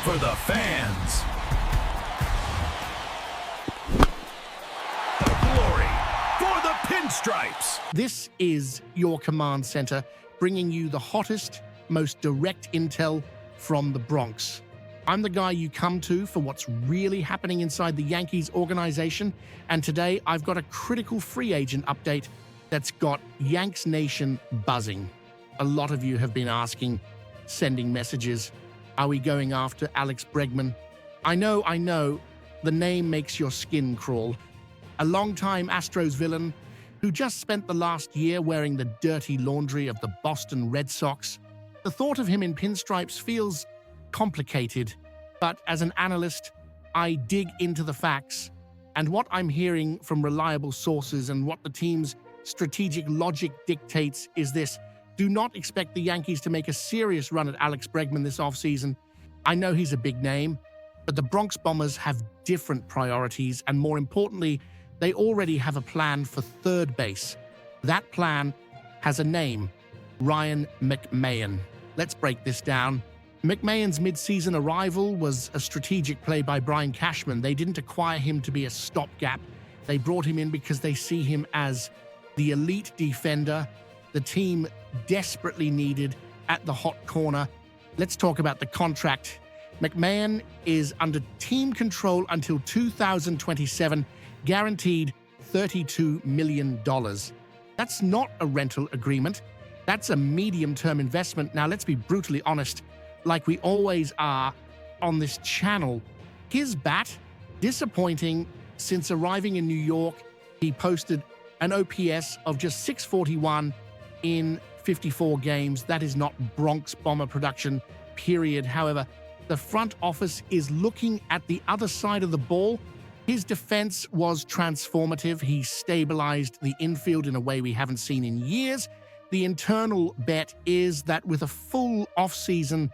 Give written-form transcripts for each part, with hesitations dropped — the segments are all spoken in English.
for the fans. The glory for the pinstripes. This is your command center, bringing you the hottest, most direct intel from the Bronx. I'm the guy you come to for what's really happening inside the Yankees organization, and today I've got a critical free agent update that's got Yanks Nation buzzing. A lot of you have been asking, sending messages, are we going after Alex Bregman? I know, the name makes your skin crawl. A longtime Astros villain who just spent the last year wearing the dirty laundry of the Boston Red Sox. The thought of him in pinstripes feels complicated, but as an analyst, I dig into the facts, and what I'm hearing from reliable sources and what the team's strategic logic dictates is this: do not expect the Yankees to make a serious run at Alex Bregman this offseason. I know he's a big name, but the Bronx Bombers have different priorities, and more importantly, they already have a plan for third base. That plan has a name: Ryan McMahon. Let's break this down. McMahon's mid-season arrival was a strategic play by Brian Cashman. They didn't acquire him to be a stopgap. They brought him in because they see him as the elite defender the team desperately needed at the hot corner. Let's talk about the contract. McMahon is under team control until 2027, guaranteed $32 million. That's not a rental agreement. That's a medium-term investment. Now, let's be brutally honest, like we always are on this channel. His bat, disappointing. Since arriving in New York, he posted an OPS of just 641 in 54 games. That is not Bronx Bomber production, period. However, the front office is looking at the other side of the ball. His defense was transformative. He stabilized the infield in a way we haven't seen in years. The internal bet is that with a full offseason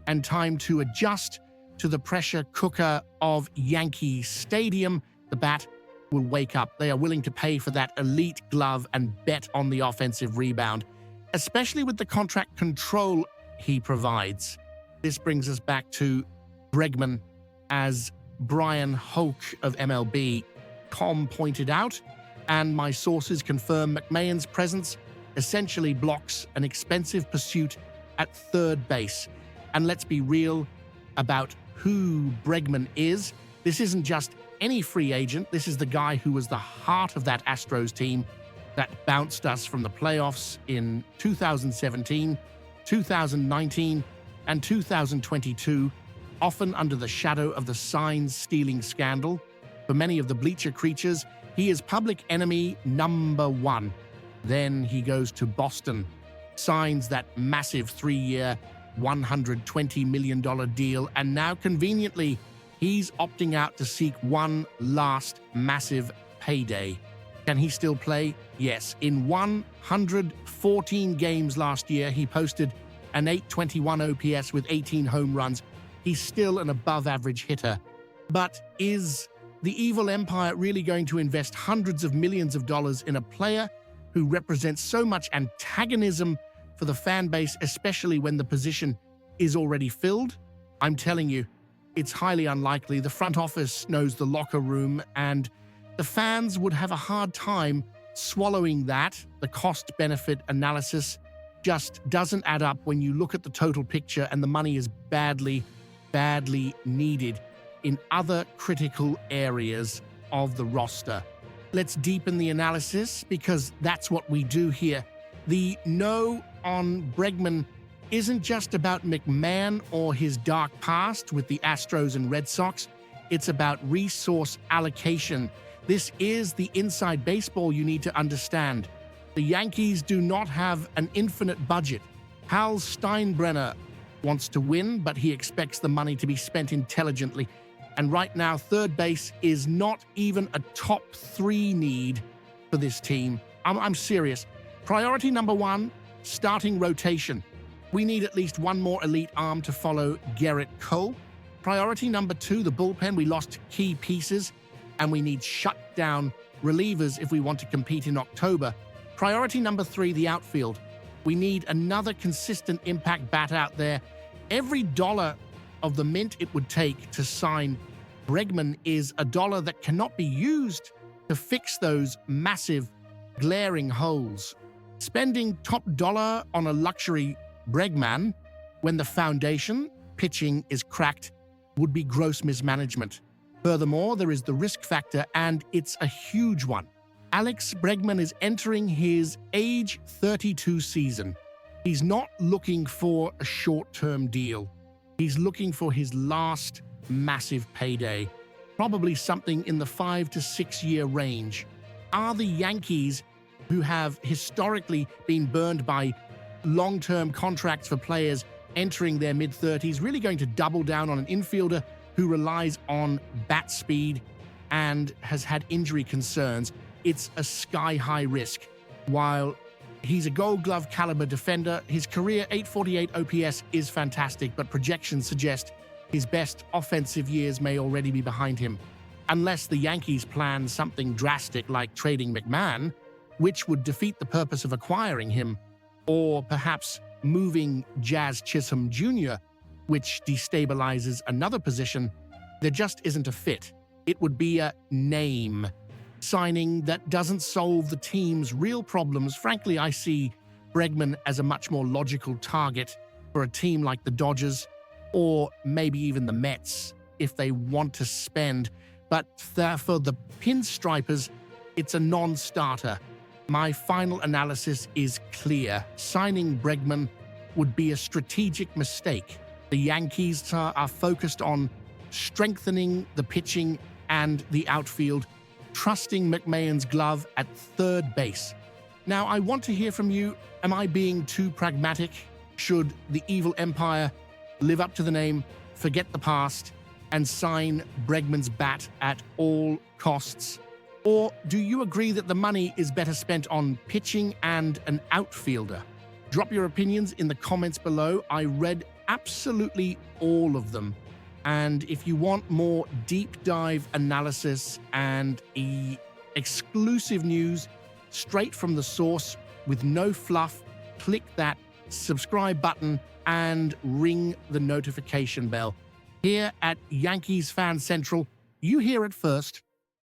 and time to adjust to the pressure cooker of Yankee Stadium, the bat will wake up. They are willing to pay for that elite glove and bet on the offensive rebound, especially with the contract control he provides. This brings us back to Bregman. As Brian Hoke of MLB.com pointed out, and my sources confirm, McMahon's presence essentially blocks an expensive pursuit at third base. And let's be real about who Bregman is. This isn't just any free agent. This is the guy who was the heart of that Astros team that bounced us from the playoffs in 2017, 2019, and 2022, often under the shadow of the sign-stealing scandal. For many of the bleacher creatures, he is public enemy number one. Then he goes to Boston, signs that massive 3-year, $120 million deal, and now conveniently, he's opting out to seek one last massive payday. Can he still play? Yes. In 114 games last year, he posted an .821 OPS with 18 home runs. He's still an above-average hitter. But is the evil empire really going to invest hundreds of millions of dollars in a player who represents so much antagonism for the fan base, especially when the position is already filled? I'm telling you, it's highly unlikely. The front office knows the locker room, and the fans would have a hard time swallowing that. The cost-benefit analysis just doesn't add up when you look at the total picture, and the money is badly needed in other critical areas of the roster. Let's deepen the analysis, because that's what we do here. The no on Bregman isn't just about McMahon or his dark past with the Astros and Red Sox. It's about resource allocation. This is the inside baseball you need to understand. The Yankees do not have an infinite budget. Hal Steinbrenner wants to win, but he expects the money to be spent intelligently. And right now, third base is not even a top 3 need for this team. I'm serious. Priority number 1, starting rotation. We need at least one more elite arm to follow Garrett Cole. Priority number 2, the bullpen. We lost key pieces, and we need shutdown relievers if we want to compete in October. Priority number 3, the outfield. We need another consistent impact bat out there. Every dollar of the mint it would take to sign Bregman is a dollar that cannot be used to fix those massive, glaring holes. Spending top dollar on a luxury Bregman when the foundation, pitching, is cracked would be gross mismanagement. Furthermore, there is the risk factor, and it's a huge one. Alex Bregman is entering his age 32 season. He's not looking for a short-term deal. He's looking for his last massive payday, probably something in the 5 to 6 year range. Are the Yankees, who have historically been burned by long-term contracts for players entering their mid-30s, really going to double down on an infielder who relies on bat speed and has had injury concerns? It's a sky-high risk. While he's a Gold Glove caliber defender, his career 848 OPS is fantastic, but projections suggest his best offensive years may already be behind him. Unless the Yankees plan something drastic like trading McMahon, which would defeat the purpose of acquiring him, or perhaps moving Jazz Chisholm Jr., which destabilizes another position, there just isn't a fit. It would be a name signing that doesn't solve the team's real problems. Frankly, I see Bregman as a much more logical target for a team like the Dodgers, or maybe even the Mets, if they want to spend. But for the Pinstripers, it's a non-starter. My final analysis is clear. Signing Bregman would be a strategic mistake. The Yankees are focused on strengthening the pitching and the outfield, trusting McMahon's glove at third base. Now, I want to hear from you. Am I being too pragmatic? Should the evil empire live up to the name, forget the past, and sign Bregman's bat at all costs? Or do you agree that the money is better spent on pitching and an outfielder? Drop your opinions in the comments below. I read absolutely all of them. And if you want more deep dive analysis and exclusive news straight from the source with no fluff, click that subscribe button and ring the notification bell. Here at Yankees Fan Central, you hear it first.